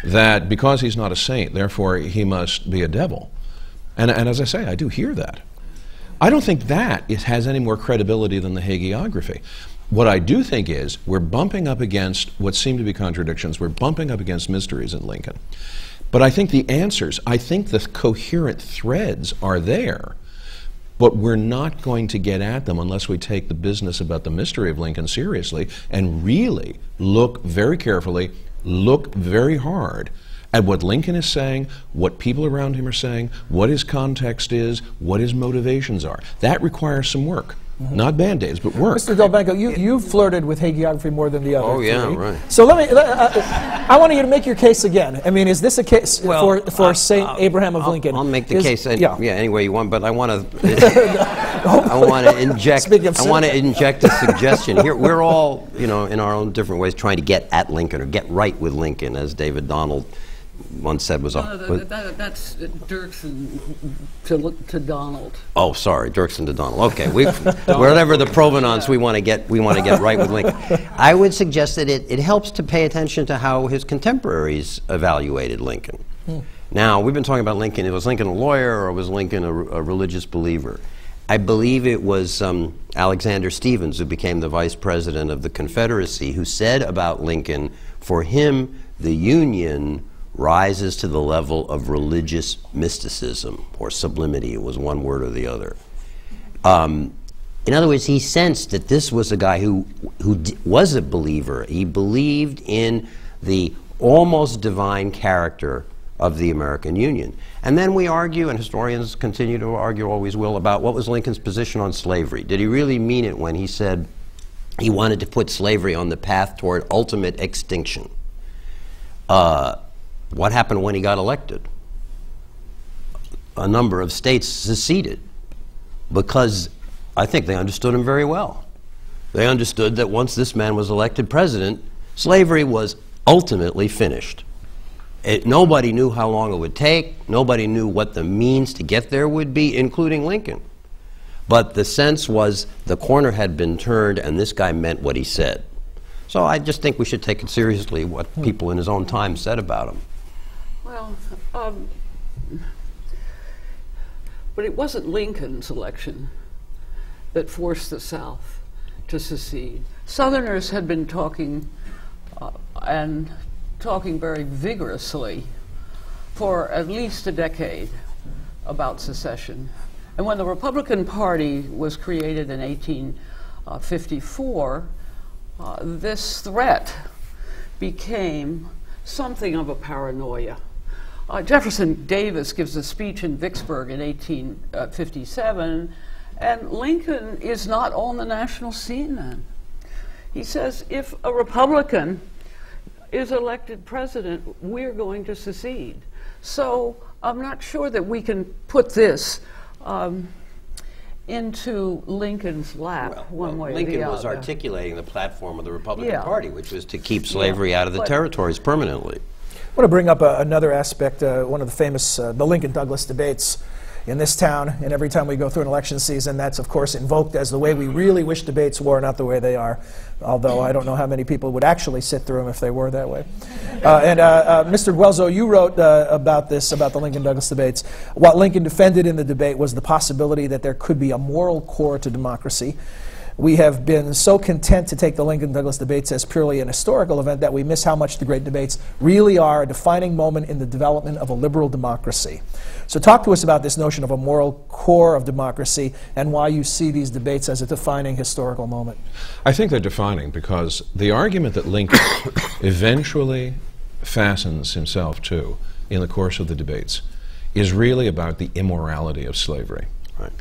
that because he's not a saint, therefore he must be a devil. And as I say, I do hear that. I don't think that has any more credibility than the hagiography. What I do think is we're bumping up against what seem to be contradictions. We're bumping up against mysteries in Lincoln. But I think the answers, I think the coherent threads are there. But we're not going to get at them unless we take the business about the mystery of Lincoln seriously and really look very carefully, look very hard at what Lincoln is saying, what people around him are saying, what his context is, what his motivations are. That requires some work. Not Band-Aids, but work. Mr. Delbanco, you flirted with hagiography more than the other Oh, yeah, three. right. So I want you to make your case again. I mean, is this a case for St. Abraham of Lincoln? I'll make the case any way you want, but I want to inject a suggestion here. We're all, in our own different ways trying to get at Lincoln or get right with Lincoln, as David Donald once said was that's Dirksen to Donald. Oh, sorry, Dirksen to Donald. Okay, whatever the provenance, we want to get right with Lincoln. I would suggest that it helps to pay attention to how his contemporaries evaluated Lincoln. Now, we've been talking about Lincoln. Was Lincoln a lawyer or was Lincoln a religious believer? I believe it was Alexander Stephens, who became the vice president of the Confederacy, who said about Lincoln, for him, the Union rises to the level of religious mysticism or sublimity. It was one word or the other. In other words, he sensed that this was a guy who was a believer. He believed in the almost divine character of the American Union. And then we argue, and historians continue to argue, always will, about what was Lincoln's position on slavery. Did he really mean it when he said he wanted to put slavery on the path toward ultimate extinction? What happened when he got elected? A number of states seceded because I think they understood him very well. They understood that once this man was elected president, slavery was ultimately finished. Nobody knew how long it would take. Nobody knew what the means to get there would be, including Lincoln. But the sense was the corner had been turned and this guy meant what he said. So I just think we should take it seriously what people in his own time said about him. Well, but it wasn't Lincoln's election that forced the South to secede. Southerners had been talking and talking very vigorously for at least a decade about secession. And when the Republican Party was created in 1854, this threat became something of a paranoia. Jefferson Davis gives a speech in Vicksburg in 1857, and Lincoln is not on the national scene then. He says, if a Republican is elected president, we're going to secede. So I'm not sure that we can put this into Lincoln's lap one way or the other. Lincoln was articulating the platform of the Republican Party, which was to keep slavery out of the territories permanently. I want to bring up another aspect, one of the famous, the Lincoln-Douglas debates in this town, and every time we go through an election season, that's of course invoked as the way we really wish debates were, not the way they are, although I don't know how many people would actually sit through them if they were that way. Mr. Guelzo, you wrote about this, about the Lincoln-Douglas debates. What Lincoln defended in the debate was the possibility that there could be a moral core to democracy. We have been so content to take the Lincoln-Douglas debates as purely an historical event that we miss how much the great debates really are a defining moment in the development of a liberal democracy. So talk to us about this notion of a moral core of democracy and why you see these debates as a defining historical moment. I think they're defining because the argument that Lincoln eventually fastens himself to in the course of the debates is really about the immorality of slavery. Right.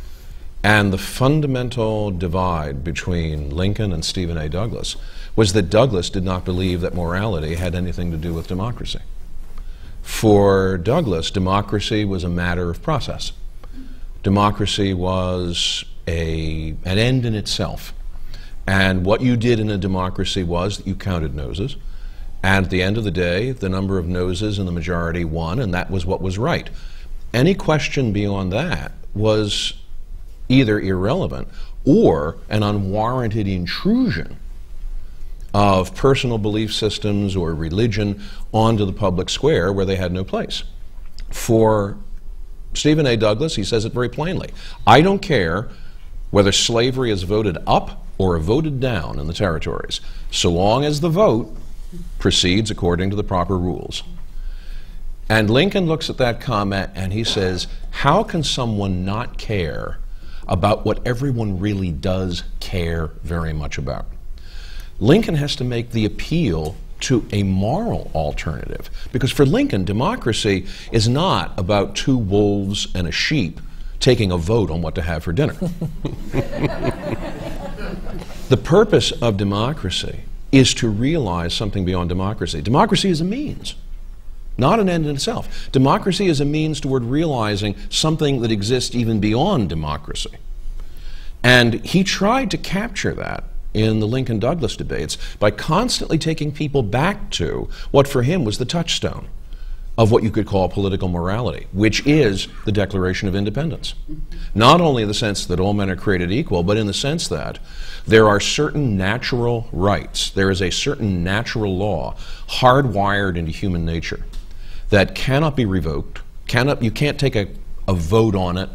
And the fundamental divide between Lincoln and Stephen A. Douglas was that Douglas did not believe that morality had anything to do with democracy. For Douglas, democracy was a matter of process. Democracy was an end in itself. And what you did in a democracy was that you counted noses. And at the end of the day, the number of noses in the majority won, and that was what was right. Any question beyond that was either irrelevant or an unwarranted intrusion of personal belief systems or religion onto the public square where they had no place. For Stephen A. Douglas, he says it very plainly. I don't care whether slavery is voted up or voted down in the territories, so long as the vote proceeds according to the proper rules. And Lincoln looks at that comment and he says, how can someone not care about what everyone really does care very much about? Lincoln has to make the appeal to a moral alternative, because for Lincoln, democracy is not about two wolves and a sheep taking a vote on what to have for dinner. The purpose of democracy is to realize something beyond democracy. Democracy is a means, not an end in itself. Democracy is a means toward realizing something that exists even beyond democracy. And he tried to capture that in the Lincoln-Douglas debates by constantly taking people back to what for him was the touchstone of what you could call political morality, which is the Declaration of Independence. Not only in the sense that all men are created equal, but in the sense that there are certain natural rights, there is a certain natural law hardwired into human nature that cannot be revoked, you can't take a vote on it.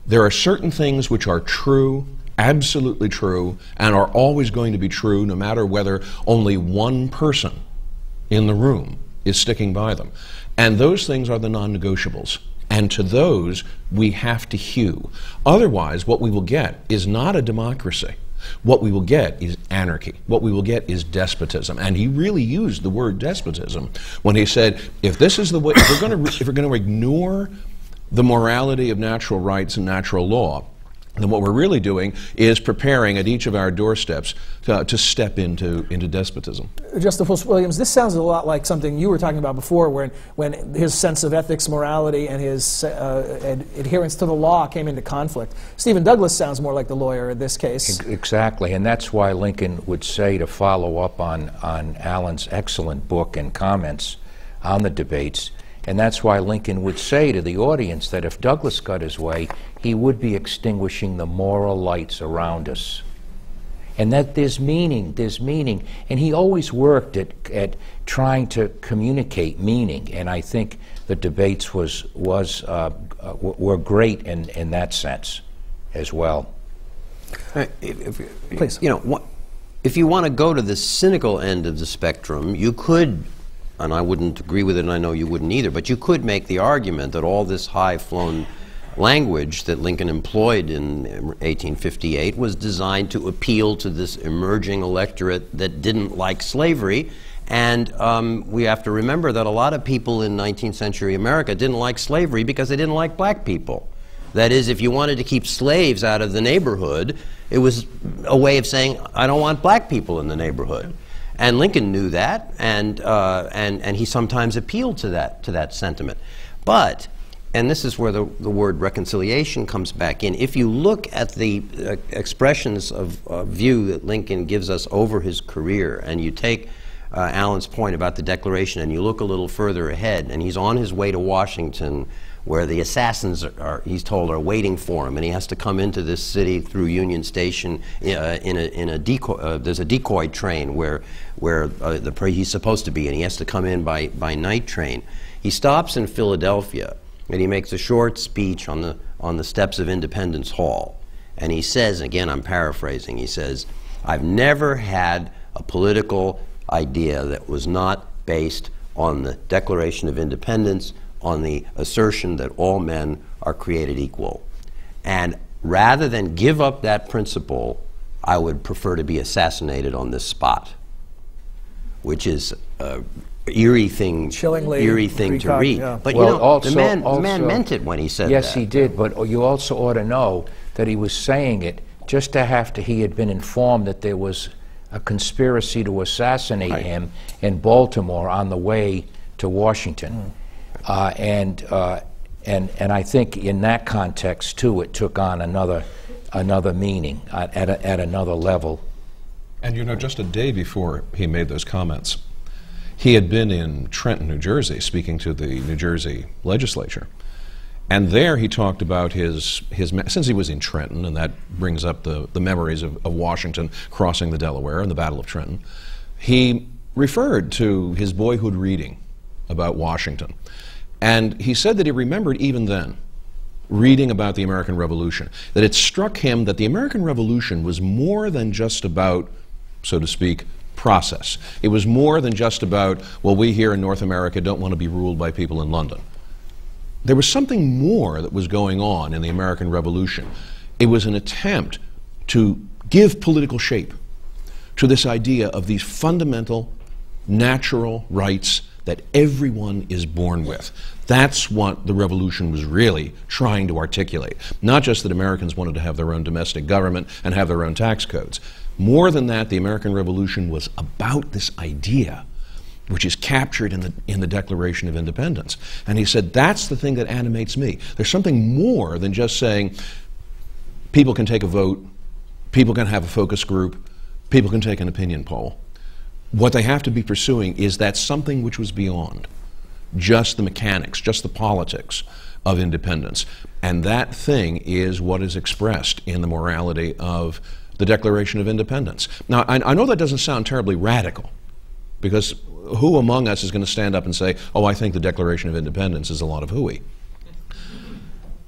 There are certain things which are true, absolutely true, and are always going to be true no matter whether only one person in the room is sticking by them. And those things are the non-negotiables. And to those, we have to hew. Otherwise, what we will get is not a democracy. What we will get is anarchy. What we will get is despotism. And he really used the word despotism when he said, if this is the way, if we're going to ignore the morality of natural rights and natural law, then what we're really doing is preparing at each of our doorsteps to step into despotism. Justice Williams, this sounds a lot like something you were talking about before, when his sense of ethics, morality, and his adherence to the law came into conflict. Stephen Douglas sounds more like the lawyer in this case. Exactly, and that's why Lincoln would say, to follow up on Alan's excellent book and comments on the debates, and that's why Lincoln would say to the audience that if Douglas got his way, he would be extinguishing the moral lights around us. And that there's meaning, and he always worked at trying to communicate meaning, and I think the debates were great in that sense as well. Please. You know, if you want to go to the cynical end of the spectrum, you could, and I wouldn't agree with it, and I know you wouldn't either, but you could make the argument that all this high-flown language that Lincoln employed in 1858 was designed to appeal to this emerging electorate that didn't like slavery. And we have to remember that a lot of people in 19th century America didn't like slavery because they didn't like black people. That is, if you wanted to keep slaves out of the neighborhood, it was a way of saying, I don't want black people in the neighborhood. And Lincoln knew that, and he sometimes appealed to that sentiment. But, and this is where the word reconciliation comes back in, if you look at the expressions of view that Lincoln gives us over his career, and you take Alan's point about the Declaration, and you look a little further ahead, and he's on his way to Washington, where the assassins he's told, are waiting for him, and he has to come into this city through Union Station in a decoy. There's a decoy train where he's supposed to be, and he has to come in by night train. He stops in Philadelphia, and he makes a short speech on the steps of Independence Hall, and he says, again, I'm paraphrasing, he says, "I've never had a political idea that was not based on the Declaration of Independence, on the assertion that all men are created equal. And rather than give up that principle, I would prefer to be assassinated on this spot," which is an eerie thing to read. Yeah. But well, you know, also, the man meant it when he said that. Yes, he did, but you also ought to know that he was saying it just after he had been informed that there was a conspiracy to assassinate him in Baltimore on the way to Washington. And I think in that context too, it took on another meaning at another level. And you know, just a day before he made those comments, he had been in Trenton, New Jersey, speaking to the New Jersey legislature, and there he talked about his since he was in Trenton, and that brings up the memories of Washington crossing the Delaware and the Battle of Trenton. He referred to his boyhood reading about Washington. And he said that he remembered even then, reading about the American Revolution, that it struck him that the American Revolution was more than just about, so to speak, process. It was more than just about, well, we here in North America don't want to be ruled by people in London. There was something more that was going on in the American Revolution. It was an attempt to give political shape to this idea of these fundamental natural rights that everyone is born with. That's what the revolution was really trying to articulate. Not just that Americans wanted to have their own domestic government and have their own tax codes, More than that, the American Revolution was about this idea, which is captured in the Declaration of Independence. And he said, that's the thing that animates me. There's something more than just saying people can take a vote, people can have a focus group, people can take an opinion poll. What they have to be pursuing is that something which was beyond just the mechanics, just the politics of independence. And that thing is what is expressed in the morality of the Declaration of Independence. Now, I know that doesn't sound terribly radical, because who among us is going to stand up and say, oh, I think the Declaration of Independence is a lot of hooey?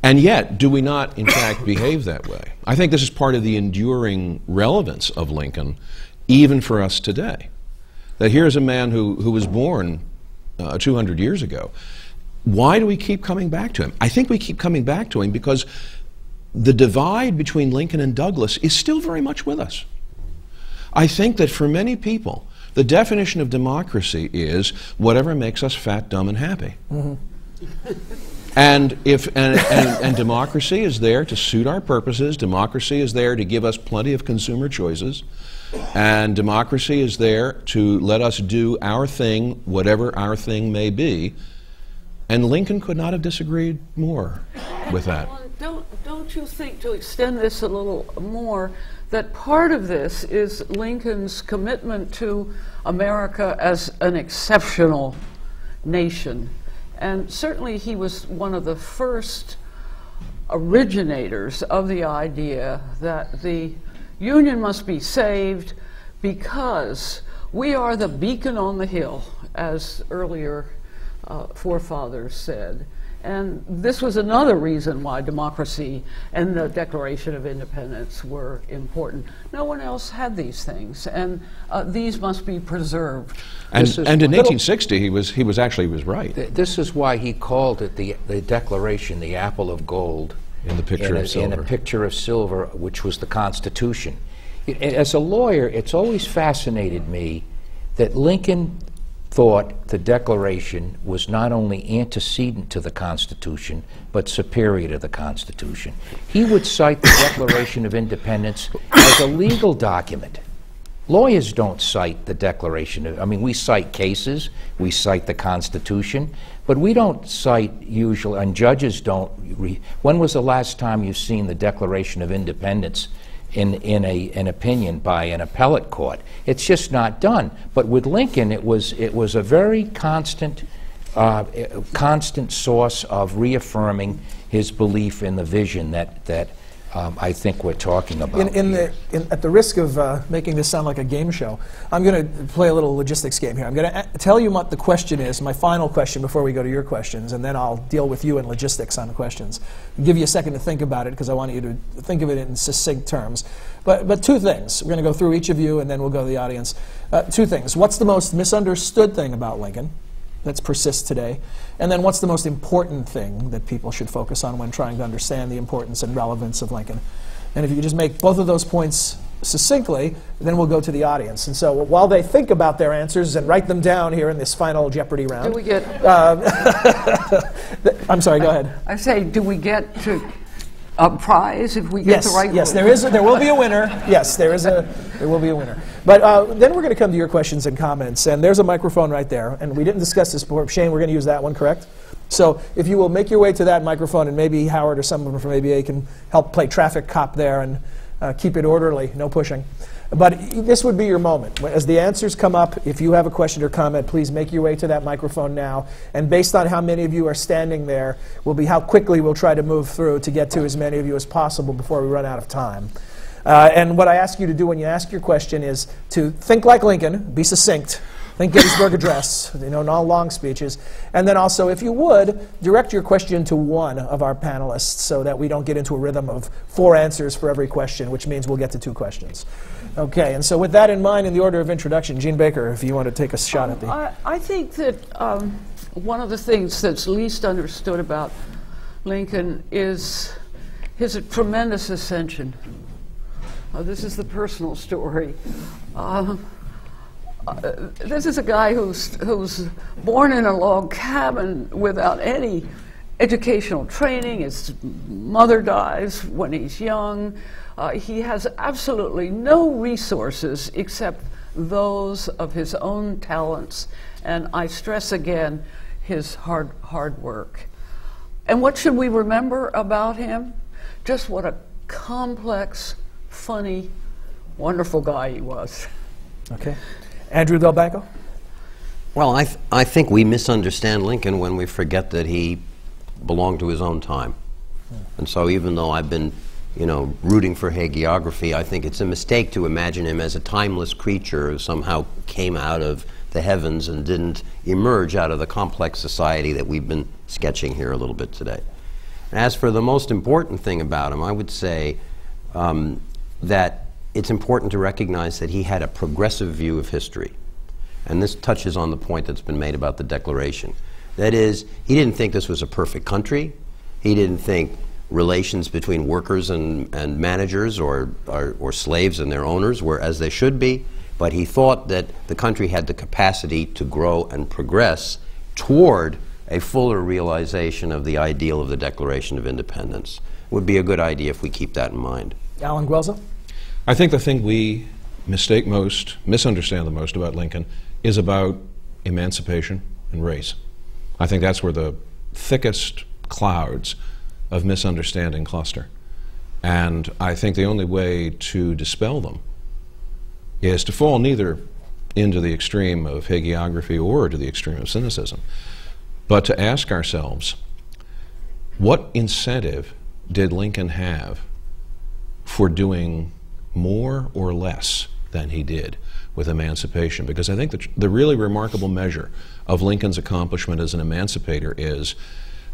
And yet, do we not, in fact, behave that way? I think this is part of the enduring relevance of Lincoln, even for us today. That here's a man who was born 200 years ago. Why do we keep coming back to him? I think we keep coming back to him because the divide between Lincoln and Douglas is still very much with us. I think that for many people, the definition of democracy is whatever makes us fat, dumb, and happy. And democracy is there to suit our purposes. Democracy is there to give us plenty of consumer choices. And democracy is there to let us do our thing, whatever our thing may be. And Lincoln could not have disagreed more with that. Don't you think, to extend this a little more, that part of this is Lincoln's commitment to America as an exceptional nation? And certainly he was one of the first originators of the idea that the Union must be saved because we are the beacon on the hill, as earlier forefathers said. And this was another reason why democracy and the Declaration of Independence were important. No one else had these things, and these must be preserved. And in 1860, he was right. This is why he called it the Declaration, the apple of gold. In the picture of silver. In a picture of silver, which was the Constitution. As a lawyer, it's always fascinated me that Lincoln thought the Declaration was not only antecedent to the Constitution, but superior to the Constitution. He would cite the Declaration of Independence as a legal document. Lawyers don't cite the Declaration. I mean, we cite cases, we cite the Constitution, but we don't cite usually, and judges don't. When was the last time you've seen the Declaration of Independence in an opinion by an appellate court? It's just not done. But with Lincoln, it was a very constant source of reaffirming his belief in the vision that I think we're talking about. At the risk of making this sound like a game show, I'm going to play a little logistics game here. I'm going to tell you what the question is, my final question before we go to your questions, and then I'll deal with you in logistics on the questions. I'll give you a second to think about it because I want you to think of it in succinct terms. But two things. We're going to go through each of you, and then we'll go to the audience. Two things. What's the most misunderstood thing about Lincoln that persists today? And then what's the most important thing that people should focus on when trying to understand the importance and relevance of Lincoln? And if you could just make both of those points succinctly, then we'll go to the audience. And so while they think about their answers and write them down here in this final Jeopardy round. Do we get... I'm sorry, go ahead. I say, do we get to a prize if we get the right one? Yes, there will be a winner. Yes, there will be a winner. But then we're going to come to your questions and comments, and there's a microphone right there, and we didn't discuss this before. Shane, we're going to use that one, correct? So if you will make your way to that microphone, and maybe Howard or someone from ABA can help play traffic cop there and keep it orderly, no pushing. But this would be your moment. As the answers come up, if you have a question or comment, please make your way to that microphone now. And based on how many of you are standing there, will be how quickly we'll try to move through to get to as many of you as possible before we run out of time. And what I ask you to do when you ask your question is to think like Lincoln, be succinct, think Gettysburg Address, no long speeches. And then also, if you would, direct your question to one of our panelists so that we don't get into a rhythm of 4 answers for every question, which means we'll get to 2 questions. Okay, and so with that in mind, in the order of introduction, Jean Baker, if you want to take a shot at the... I think that one of the things that's least understood about Lincoln is his tremendous ascension. This is the personal story. This is a guy who's born in a log cabin without any educational training. His mother dies when he's young. He has absolutely no resources except those of his own talents, and I stress again, his hard work. And what should we remember about him? Just what a complex, funny, wonderful guy he was. Okay. Andrew Delbanco? Well, I think we misunderstand Lincoln when we forget that he belonged to his own time. And so even though I've been, rooting for hagiography, I think it's a mistake to imagine him as a timeless creature who somehow came out of the heavens and didn't emerge out of the complex society that we've been sketching here a little bit today. As for the most important thing about him, I would say that it's important to recognize that he had a progressive view of history. And this touches on the point that's been made about the Declaration. That is, he didn't think this was a perfect country. He didn't think relations between workers and managers or slaves and their owners were as they should be, but he thought that the country had the capacity to grow and progress toward a fuller realization of the ideal of the Declaration of Independence. It would be a good idea if we keep that in mind. Alan Guelzo? I think the thing we misunderstand the most about Lincoln is about emancipation and race. I think that's where the thickest clouds of misunderstanding cluster. And I think the only way to dispel them is to fall neither into the extreme of hagiography or to the extreme of cynicism, but to ask ourselves, what incentive did Lincoln have for doing more or less than he did with emancipation? Because I think the really remarkable measure of Lincoln's accomplishment as an emancipator is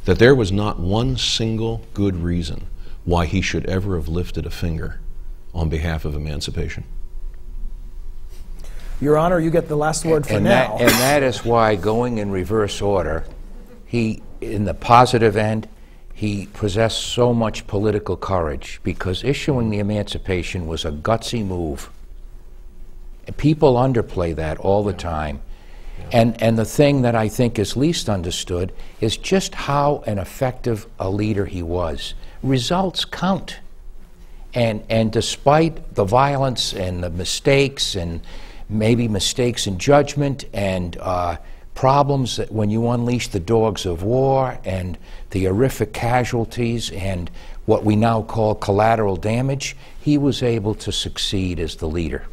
that there was not one single good reason why he should ever have lifted a finger on behalf of emancipation. Your Honor, you get the last word for now. And that is why, going in reverse order, he, in the positive end, he possessed so much political courage because issuing the Emancipation was a gutsy move. People underplay that all the time. And the thing that I think is least understood is just how an effective a leader he was. Results count. And despite the violence and the mistakes and maybe mistakes in judgment and problems that when you unleash the dogs of war and the horrific casualties and what we now call collateral damage, he was able to succeed as the leader.